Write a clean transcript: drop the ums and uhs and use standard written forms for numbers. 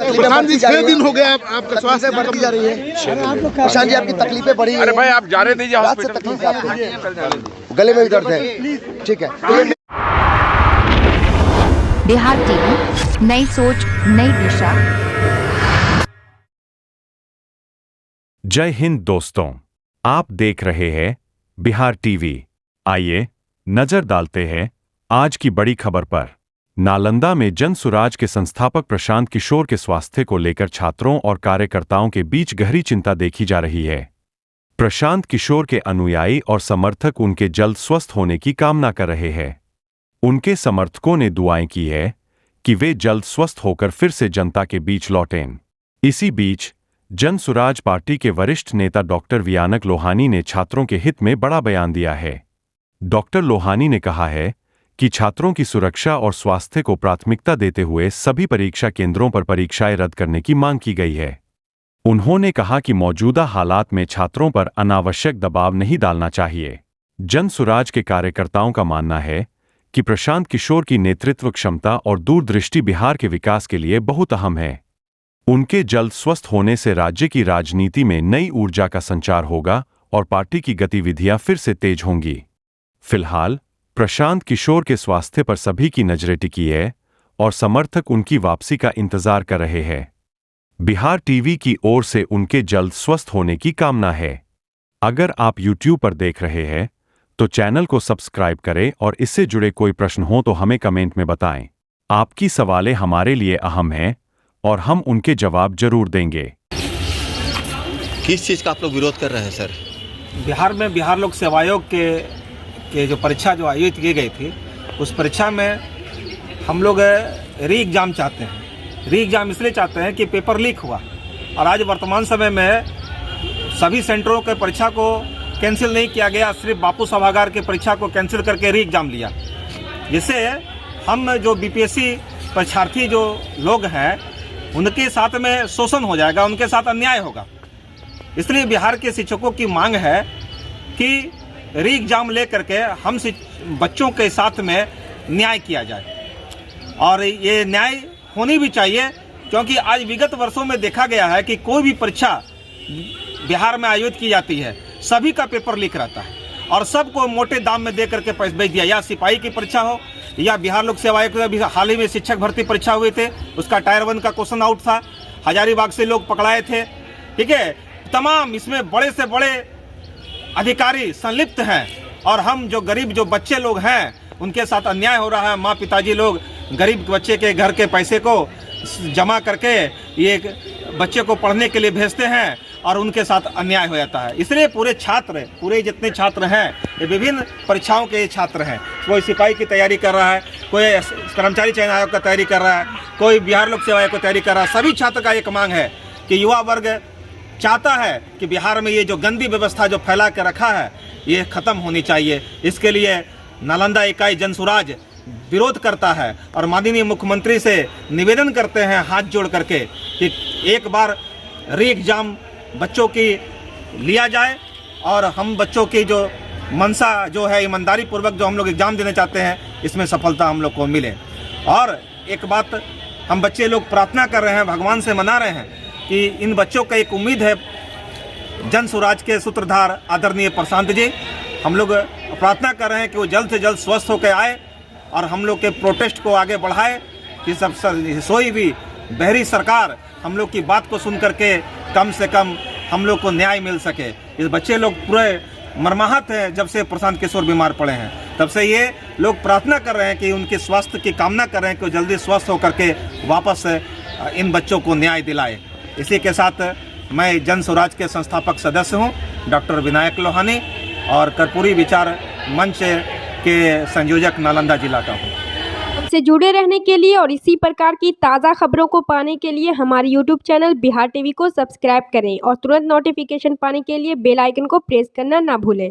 प्रशांत जी 6 दिन हो गए आपका स्वास्थ्य बढ़ती जा रही है। प्रशांत जी आपकी तकलीफें बढ़ी हैं। अरे भाई आप जा रहे थे रात से तकलीफ है आपको, गले में भी दर्द है, ठीक है। बिहार टीवी, नई सोच नई दिशा। जय हिंद दोस्तों, आप देख रहे हैं बिहार टीवी। आइए नजर डालते हैं आज की बड़ी खबर पर। नालंदा में जन सुराज के संस्थापक प्रशांत किशोर के स्वास्थ्य को लेकर छात्रों और कार्यकर्ताओं के बीच गहरी चिंता देखी जा रही है। प्रशांत किशोर के अनुयायी और समर्थक उनके जल्द स्वस्थ होने की कामना कर रहे हैं। उनके समर्थकों ने दुआएं की है कि वे जल्द स्वस्थ होकर फिर से जनता के बीच लौटें। इसी बीच जन सुराज पार्टी के वरिष्ठ नेता डॉक्टर वियानक लोहानी ने छात्रों के हित में बड़ा बयान दिया है। डॉक्टर लोहानी ने कहा है कि छात्रों की सुरक्षा और स्वास्थ्य को प्राथमिकता देते हुए सभी परीक्षा केंद्रों पर परीक्षाएं रद्द करने की मांग की गई है। उन्होंने कहा कि मौजूदा हालात में छात्रों पर अनावश्यक दबाव नहीं डालना चाहिए। जन सुराज के कार्यकर्ताओं का मानना है कि प्रशांत किशोर की नेतृत्व क्षमता और दूरदृष्टि बिहार के विकास के लिए बहुत अहम है। उनके जल्द स्वस्थ होने से राज्य की राजनीति में नई ऊर्जा का संचार होगा और पार्टी की गतिविधियां फिर से तेज होंगी। फिलहाल प्रशांत किशोर के स्वास्थ्य पर सभी की नजरें टिकी है और समर्थक उनकी वापसी का इंतजार कर रहे हैं। बिहार टीवी की ओर से उनके जल्द स्वस्थ होने की कामना है। अगर आप YouTube पर देख रहे हैं तो चैनल को सब्सक्राइब करें और इससे जुड़े कोई प्रश्न हो तो हमें कमेंट में बताएं। आपकी सवालें हमारे लिए अहम हैं और हम उनके जवाब जरूर देंगे। किस चीज़ का आप लोग विरोध कर रहे हैं सर? बिहार में बिहार लोक सेवा आयोग के जो परीक्षा जो आयोजित की गई थी, उस परीक्षा में हम लोग री एग्ज़ाम चाहते हैं। री एग्ज़ाम इसलिए चाहते हैं कि पेपर लीक हुआ और आज वर्तमान समय में सभी सेंटरों के परीक्षा को कैंसिल नहीं किया गया, सिर्फ बापू सभागार के परीक्षा को कैंसिल करके री एग्ज़ाम लिया, जिससे हम जो बीपीएससी परीक्षार्थी जो लोग हैं उनके साथ में शोषण हो जाएगा, उनके साथ अन्याय होगा। इसलिए बिहार के शिक्षकों की मांग है कि री एग्ज़ाम ले करके हम बच्चों के साथ में न्याय किया जाए और ये न्याय होनी भी चाहिए, क्योंकि आज विगत वर्षों में देखा गया है कि कोई भी परीक्षा बिहार में आयोजित की जाती है सभी का पेपर लीक रहता है और सबको मोटे दाम में दे करके पैसे बेच दिया। या सिपाही की परीक्षा हो या बिहार लोक सेवा आयोग अभी हाल ही में शिक्षक भर्ती परीक्षा हुए थे, उसका टायर 1 का क्वेश्चन आउट था, हजारीबाग से लोग पकड़ाए थे, ठीक है। तमाम इसमें बड़े से बड़े अधिकारी संलिप्त हैं और हम जो गरीब जो बच्चे लोग हैं उनके साथ अन्याय हो रहा है। माँ पिताजी लोग गरीब बच्चे के घर के पैसे को जमा करके ये बच्चे को पढ़ने के लिए भेजते हैं और उनके साथ अन्याय हो जाता है। इसलिए पूरे जितने छात्र हैं ये विभिन्न परीक्षाओं के छात्र हैं। कोई सिपाही की तैयारी कर रहा है, कोई कर्मचारी चयन आयोग का तैयारी कर रहा है, कोई बिहार लोक सेवा आयोग की तैयारी कर रहा है। सभी छात्र का एक मांग है कि युवा वर्ग चाहता है कि बिहार में ये जो गंदी व्यवस्था जो फैला के रखा है ये ख़त्म होनी चाहिए। इसके लिए नालंदा इकाई जन सुराज विरोध करता है और माननीय मुख्यमंत्री से निवेदन करते हैं हाथ जोड़ करके कि एक बार री एग्ज़ाम बच्चों की लिया जाए और हम बच्चों की जो मनसा जो है ईमानदारी पूर्वक जो हम लोग एग्ज़ाम देना चाहते हैं इसमें सफलता हम लोग को मिले। और एक बात हम बच्चे लोग प्रार्थना कर रहे हैं, भगवान से मना रहे हैं कि इन बच्चों का एक उम्मीद है जन सुराज के सूत्रधार आदरणीय प्रशांत जी, हम लोग प्रार्थना कर रहे हैं कि वो जल्द से जल्द स्वस्थ होकर आए और हम लोग के प्रोटेस्ट को आगे बढ़ाए कि सब सोई भी बहरी सरकार हम लोग की बात को सुन करके कम से कम हम लोग को न्याय मिल सके। इस बच्चे लोग पूरे मर्माहत हैं जब से प्रशांत किशोर बीमार पड़े हैं, तब से ये लोग प्रार्थना कर रहे हैं कि उनके स्वास्थ्य की कामना कर रहे हैं कि वो जल्दी स्वस्थ होकर के वापस इन बच्चों को न्याय दिलाए। इसी के साथ मैं जन स्वराज के संस्थापक सदस्य हूं डॉक्टर विनायक लोहानी और कर्पूरी विचार मंच के संयोजक नालंदा जिला का हूं। से जुड़े रहने के लिए और इसी प्रकार की ताज़ा खबरों को पाने के लिए हमारे YouTube चैनल बिहार टीवी को सब्सक्राइब करें और तुरंत नोटिफिकेशन पाने के लिए बेल आइकन को प्रेस करना ना भूलें।